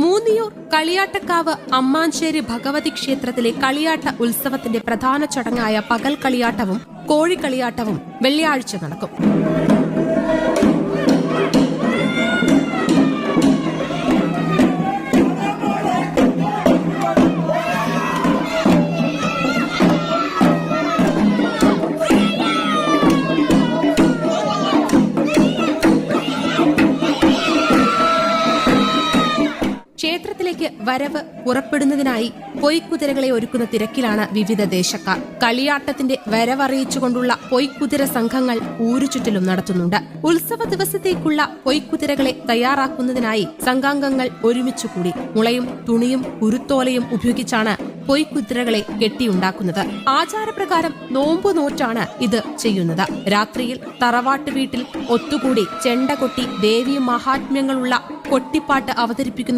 മൂന്നിയൂർ കളിയാട്ടക്കാവ് അമ്മാഞ്ചേരി ഭഗവതി ക്ഷേത്രത്തിലെ കളിയാട്ട ഉത്സവത്തിന്റെ പ്രധാന ചടങ്ങായ പകൽ കളിയാട്ടവും കോഴിക്കളിയാട്ടവും വെള്ളിയാഴ്ച നടക്കും. ക്ഷേത്രത്തിലേക്ക് വരവ് പുറപ്പെടുന്നതിനായി പൊയ്ക്കുതിരകളെ ഒരുക്കുന്ന തിരക്കിലാണ് വിവിധ ദേശക്കാർ. കളിയാട്ടത്തിന്റെ വരവറിയിച്ചുകൊണ്ടുള്ള പൊയ്ക്കുതിര സംഘങ്ങൾ ഊരുചുറ്റിലും നടത്തുന്നുണ്ട്. ഉത്സവ ദിവസത്തേക്കുള്ള പൊയ്ക്കുതിരകളെ തയ്യാറാക്കുന്നതിനായി സംഘാംഗങ്ങൾ ഒരുമിച്ചുകൂടി മുളയും തുണിയും കുരുത്തോലയും ഉപയോഗിച്ചാണ് പൊയ്ക്കുതിരകളെ കെട്ടിയുണ്ടാക്കുന്നത്. ആചാരപ്രകാരം നോമ്പു നോറ്റാണ് ഇത് ചെയ്യുന്നത്. രാത്രിയിൽ തറവാട്ട് വീട്ടിൽ ഒത്തുകൂടി ചെണ്ട കൊട്ടി ദേവീ മഹാത്മ്യങ്ങളുള്ള കൊട്ടിപ്പാട്ട് അവതരിപ്പിക്കുന്ന